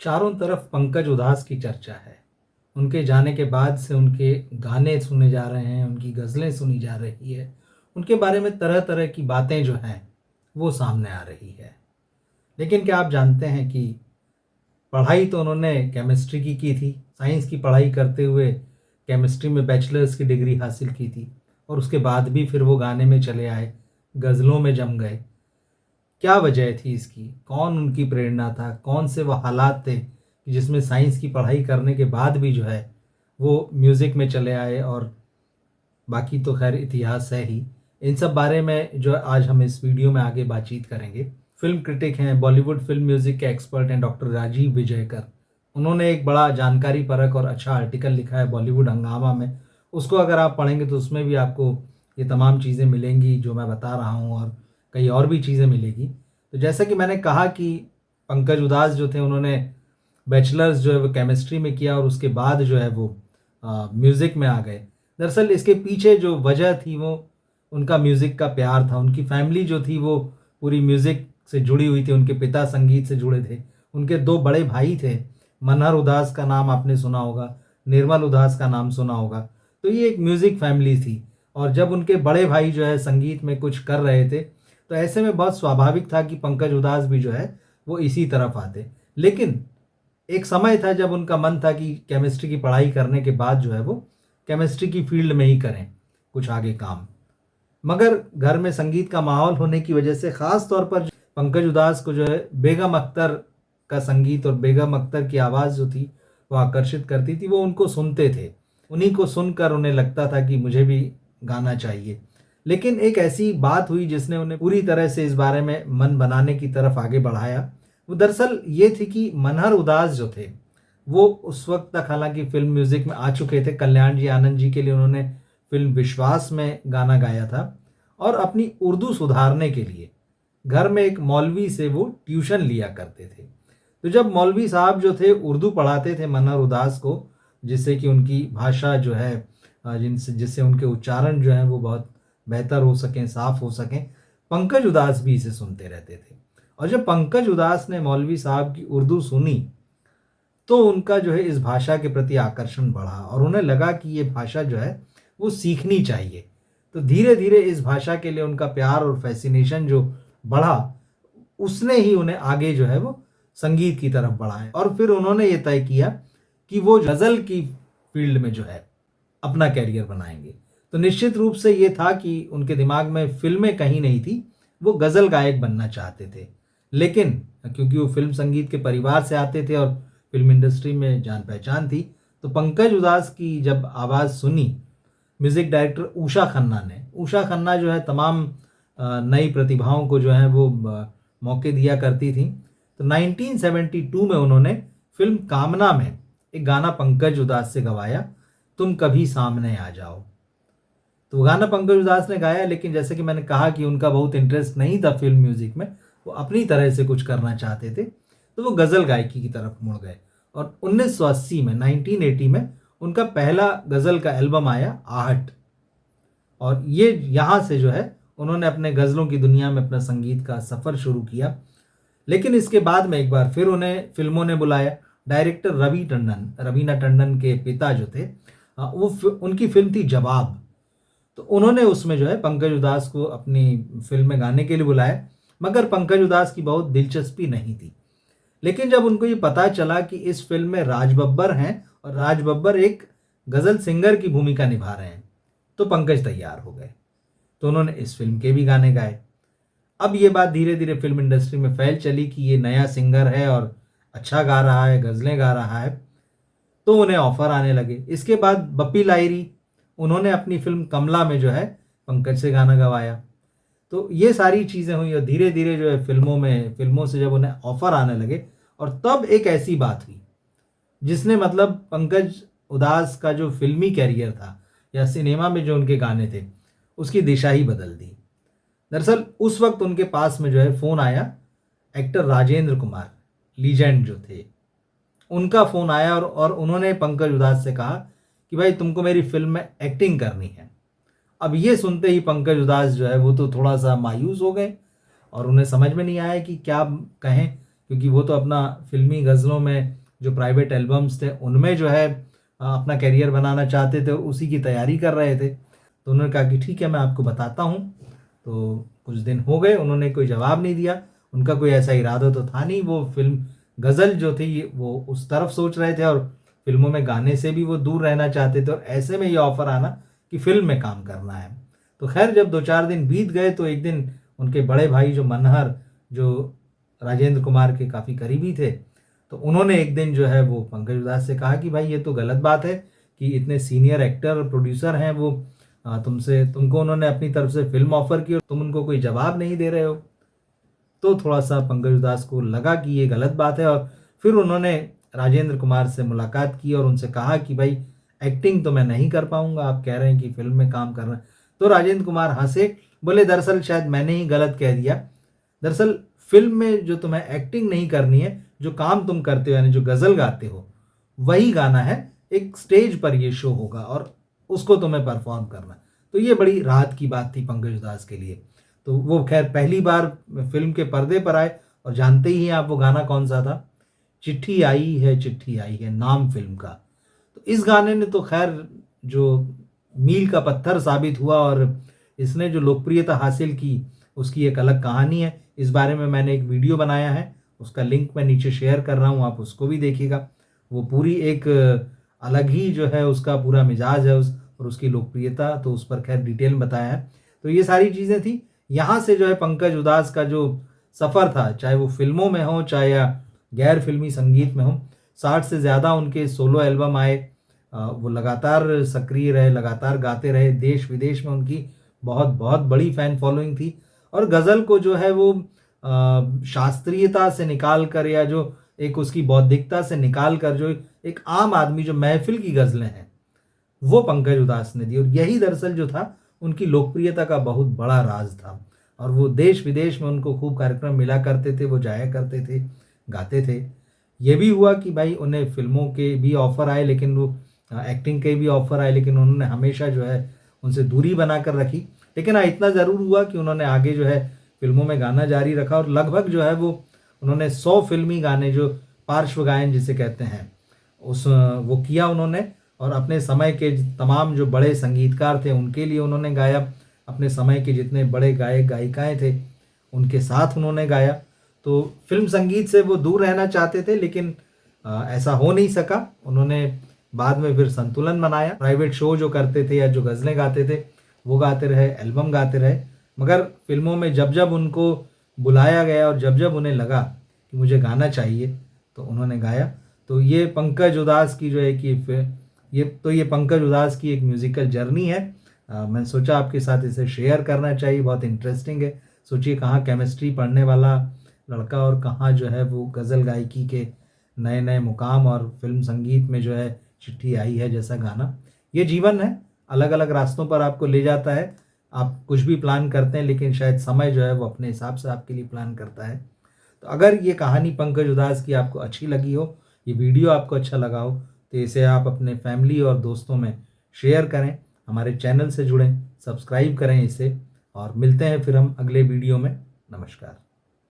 चारों तरफ पंकज उधास की चर्चा है। उनके जाने के बाद से उनके गाने सुने जा रहे हैं, उनकी गज़लें सुनी जा रही है। उनके बारे में तरह-तरह की बातें जो हैं, वो सामने आ रही है। लेकिन क्या आप जानते हैं कि पढ़ाई तो उन्होंने केमिस्ट्री की थी। साइंस की पढ़ाई करते हुए केमिस्ट्री में बैचलर्स की डिग्री हासिल की थी और उसके बाद भी फिर वो गाने में चले आए, गज़लों में जम गए। क्या वजह थी इसकी? कौन उनकी प्रेरणा था? कौन से वो हालात थे कि जिसमें साइंस की पढ़ाई करने के बाद भी जो है वो म्यूज़िक में चले आए और बाकी तो खैर इतिहास है ही। इन सब बारे में जो है आज हम इस वीडियो में आगे बातचीत करेंगे। फ़िल्म क्रिटिक हैं, बॉलीवुड फ़िल्म म्यूज़िक के एक्सपर्ट हैं डॉक्टर राजीव विजयकर। उन्होंने एक बड़ा जानकारी परक और अच्छा आर्टिकल लिखा है बॉलीवुड हंगामा में। उसको अगर आप पढ़ेंगे तो उसमें भी आपको ये तमाम चीज़ें मिलेंगी जो मैं बता रहा हूँ और कई और भी चीज़ें मिलेगी। तो जैसा कि मैंने कहा कि पंकज उधास जो थे उन्होंने बैचलर्स जो है वो केमिस्ट्री में किया और उसके बाद जो है वो म्यूज़िक में आ गए। दरअसल इसके पीछे जो वजह थी वो उनका म्यूज़िक का प्यार था। उनकी फैमिली जो थी वो पूरी म्यूज़िक से जुड़ी हुई थी। उनके पिता संगीत से जुड़े थे। उनके 2 बड़े भाई थे। मनहर उदास का नाम आपने सुना होगा, निर्मल उदास का नाम सुना होगा। तो ये एक म्यूज़िक फैमिली थी और जब उनके बड़े भाई जो है संगीत में कुछ कर रहे थे, तो ऐसे में बहुत स्वाभाविक था कि पंकज उधास भी जो है वो इसी तरफ आते। लेकिन एक समय था जब उनका मन था कि केमिस्ट्री की पढ़ाई करने के बाद जो है वो केमिस्ट्री की फील्ड में ही करें कुछ आगे काम। मगर घर में संगीत का माहौल होने की वजह से ख़ास तौर पर पंकज उधास को जो है बेगम अख्तर का संगीत और बेगम अख्तर की आवाज़ जो थी वो आकर्षित करती थी। वो उनको सुनते थे। उन्हीं को सुनकर उन्हें लगता था कि मुझे भी गाना चाहिए। लेकिन एक ऐसी बात हुई जिसने उन्हें पूरी तरह से इस बारे में मन बनाने की तरफ आगे बढ़ाया। वो दरअसल ये थी कि मनहर उदास जो थे, वो उस वक़्त तक हालाँकि फ़िल्म म्यूज़िक में आ चुके थे। कल्याण जी आनंद जी के लिए उन्होंने फ़िल्म विश्वास में गाना गाया था और अपनी उर्दू सुधारने के लिए घर में एक मौलवी से वो ट्यूशन लिया करते थे। तो जब मौलवी साहब जो थे उर्दू पढ़ाते थे मनहर उदास को, जिससे कि उनकी भाषा जो है जिससे उनके उच्चारण जो हैं वो बहुत बेहतर हो सकें, साफ़ हो सकें, पंकज उधास भी इसे सुनते रहते थे। और जब पंकज उधास ने मौलवी साहब की उर्दू सुनी, तो उनका जो है इस भाषा के प्रति आकर्षण बढ़ा और उन्हें लगा कि ये भाषा जो है वो सीखनी चाहिए। तो धीरे-धीरे इस भाषा के लिए उनका प्यार और फ़ैसिनेशन जो बढ़ा, उसने ही उन्हें आगे जो है वो संगीत की तरफ बढ़ाया और फिर उन्होंने ये तय किया कि वो ग़ज़ल की फ़ील्ड में जो है अपना करियर बनाएँगे। तो निश्चित रूप से ये था कि उनके दिमाग में फ़िल्में कहीं नहीं थी, वो ग़ज़ल गायक बनना चाहते थे। लेकिन क्योंकि वो फ़िल्म संगीत के परिवार से आते थे और फ़िल्म इंडस्ट्री में जान-पहचान थी, तो पंकज उधास की जब आवाज़ सुनी म्यूज़िक डायरेक्टर उषा खन्ना ने, उषा खन्ना जो है तमाम नई प्रतिभाओं को जो है वो मौके दिया करती थीं। तो 1972 में उन्होंने फ़िल्म कामना में एक गाना पंकज उधास से गवाया, तुम कभी सामने आ जाओ। तो वो गाना पंकज उधास ने गाया, लेकिन जैसे कि मैंने कहा कि उनका बहुत इंटरेस्ट नहीं था फ़िल्म म्यूज़िक में, वो अपनी तरह से कुछ करना चाहते थे, तो वो गज़ल गायकी की तरफ मुड़ गए और 1980 में 1980 में उनका पहला गज़ल का एल्बम आया आहट और ये यहाँ से जो है उन्होंने अपने गज़लों की दुनिया में अपना संगीत का सफ़र शुरू किया। लेकिन इसके बाद में एक बार फिर उन्हें फ़िल्मों ने बुलाया। डायरेक्टर रवि टंडन, रवीना टंडन के पिता जो थे उनकी फ़िल्म थी जवाब। तो उन्होंने उसमें जो है पंकज उधास को अपनी फ़िल्म में गाने के लिए बुलाया, मगर पंकज उधास की बहुत दिलचस्पी नहीं थी। लेकिन जब उनको ये पता चला कि इस फ़िल्म में राज बब्बर हैं और राज बब्बर एक गज़ल सिंगर की भूमिका निभा रहे हैं, तो पंकज तैयार हो गए। तो उन्होंने इस फ़िल्म के भी गाने गाए। अब ये बात धीरे-धीरे फ़िल्म इंडस्ट्री में फैल चली कि ये नया सिंगर है और अच्छा गा रहा है, गज़लें गा रहा है, तो उन्हें ऑफ़र आने लगे। इसके बाद बप्पी लाहिरी, उन्होंने अपनी फ़िल्म कमला में जो है पंकज से गाना गवाया। तो ये सारी चीज़ें हुई और धीरे-धीरे जो है फ़िल्मों से जब उन्हें ऑफ़र आने लगे और तब एक ऐसी बात हुई, जिसने मतलब पंकज उधास का जो फ़िल्मी करियर था या सिनेमा में जो उनके गाने थे, उसकी दिशा ही बदल दी। दरअसल उस वक़्त उनके पास में जो है फ़ोन आया, एक्टर राजेंद्र कुमार, लीजेंड जो थे, उनका फ़ोन आया और उन्होंने पंकज उधास से कहा कि भाई तुमको मेरी फ़िल्म में एक्टिंग करनी है। अब ये सुनते ही पंकज उधास जो है वो तो थोड़ा-सा मायूस हो गए और उन्हें समझ में नहीं आया कि क्या कहें, क्योंकि वो तो अपना फिल्मी गज़लों में जो प्राइवेट एल्बम्स थे उनमें जो है अपना करियर बनाना चाहते थे और उसी की तैयारी कर रहे थे। तो उन्होंने कहा कि ठीक है, मैं आपको बताता हूँ। तो कुछ दिन हो गए, उन्होंने कोई जवाब नहीं दिया। उनका कोई ऐसा इरादा तो था नहीं, वो फ़िल्म गज़ल जो थी वो उस तरफ सोच रहे थे और फ़िल्मों में गाने से भी वो दूर रहना चाहते थे, और ऐसे में ये ऑफ़र आना कि फ़िल्म में काम करना है। तो खैर जब 2-4 दिन बीत गए तो एक दिन उनके बड़े भाई जो मनहर, जो राजेंद्र कुमार के काफ़ी करीबी थे, तो उन्होंने एक दिन जो है वो पंकज उधास से कहा कि भाई ये तो गलत बात है कि इतने सीनियर एक्टर और प्रोड्यूसर हैं वो, तुमको उन्होंने अपनी तरफ से फ़िल्म ऑफ़र की और तुम उनको कोई जवाब नहीं दे रहे हो। तो थोड़ा-सा पंकज उधास को लगा कि ये गलत बात है, और फिर उन्होंने राजेंद्र कुमार से मुलाकात की और उनसे कहा कि भाई एक्टिंग तो मैं नहीं कर पाऊँगा, आप कह रहे हैं कि फ़िल्म में काम करना है। तो राजेंद्र कुमार हँसे, बोले दरअसल शायद मैंने ही गलत कह दिया। दरअसल फ़िल्म में जो तुम्हें एक्टिंग नहीं करनी है, जो काम तुम करते हो यानी जो गज़ल गाते हो, वही गाना है। एक स्टेज पर ये शो होगा और उसको तुम्हें परफ़ॉर्म करना है। तो ये बड़ी राहत की बात थी पंकज उधास के लिए। तो वो खैर पहली बार फ़िल्म के पर्दे पर आए, और जानते ही हैं आप वो गाना कौन-सा था? चिट्ठी आई है, नाम फ़िल्म का। तो इस गाने ने तो खैर जो मील का पत्थर साबित हुआ, और इसने जो लोकप्रियता हासिल की उसकी एक अलग कहानी है। इस बारे में मैंने एक वीडियो बनाया है, उसका लिंक मैं नीचे शेयर कर रहा हूँ, आप उसको भी देखिएगा। वो पूरी एक अलग ही जो है उसका पूरा मिजाज है और उसकी लोकप्रियता, तो उस पर खैर डिटेल में बताया है। तो ये सारी चीज़ें थी। यहाँ से जो है पंकज उधास का जो सफ़र था, चाहे वो फ़िल्मों में हो चाहे या गैर फ़िल्मी संगीत में हो, 60 से ज़्यादा उनके सोलो एल्बम आए। वो लगातार सक्रिय रहे, लगातार गाते रहे, देश-विदेश में उनकी बहुत-बहुत बड़ी फ़ैन फ़ॉलोइंग थी। और गज़ल को जो है वो शास्त्रीयता से निकाल कर, या जो एक उसकी बौद्धिकता से निकाल कर, जो एक आम आदमी जो महफ़िल की गज़लें हैं, वो पंकज उधास ने दी, और यही दरअसल जो था उनकी लोकप्रियता का बहुत बड़ा राज था। और वो देश-विदेश में उनको खूब कार्यक्रम मिला करते थे, वो जाया करते थे, गाते थे। ये भी हुआ कि भाई उन्हें फ़िल्मों के भी ऑफ़र आए, लेकिन वो एक्टिंग के भी ऑफ़र आए, लेकिन उन्होंने हमेशा जो है उनसे दूरी बनाकर रखी। लेकिन हाँ, इतना ज़रूर हुआ कि उन्होंने आगे जो है फ़िल्मों में गाना जारी रखा, और लगभग जो है वो उन्होंने 100 फ़िल्मी गाने, जो पार्श्व गायन जिसे कहते हैं, वो किया उन्होंने। और अपने समय के तमाम जो बड़े संगीतकार थे उनके लिए उन्होंने गाया, अपने समय के जितने बड़े गायक-गायिकाएँ थे उनके साथ उन्होंने गाया। तो फ़िल्म संगीत से वो दूर रहना चाहते थे, लेकिन ऐसा हो नहीं सका। उन्होंने बाद में फिर संतुलन बनाया, प्राइवेट शो जो करते थे या जो गज़लें गाते थे वो गाते रहे, एल्बम गाते रहे। मगर फ़िल्मों में जब-जब उनको बुलाया गया और जब-जब उन्हें लगा कि मुझे गाना चाहिए, तो उन्होंने गाया। तो ये पंकज उधास की जो है कि ये पंकज उधास की एक म्यूज़िकल जर्नी है। मैंने सोचा आपके साथ इसे शेयर करना चाहिए, बहुत इंटरेस्टिंग है। सोचिए कहाँ केमिस्ट्री पढ़ने वाला लड़का और कहाँ जो है वो गज़ल गायकी के नए-नए मुकाम, और फ़िल्म संगीत में जो है चिट्ठी आई है जैसा गाना। ये जीवन है, अलग-अलग रास्तों पर आपको ले जाता है। आप कुछ भी प्लान करते हैं, लेकिन शायद समय जो है वो अपने हिसाब से आपके लिए प्लान करता है। तो अगर ये कहानी पंकज उधास की आपको अच्छी लगी हो, ये वीडियो आपको अच्छा लगा हो, तो इसे आप अपने फैमिली और दोस्तों में शेयर करें, हमारे चैनल से जुड़ें, सब्सक्राइब करें इसे, और मिलते हैं फिर हम अगले वीडियो में। नमस्कार।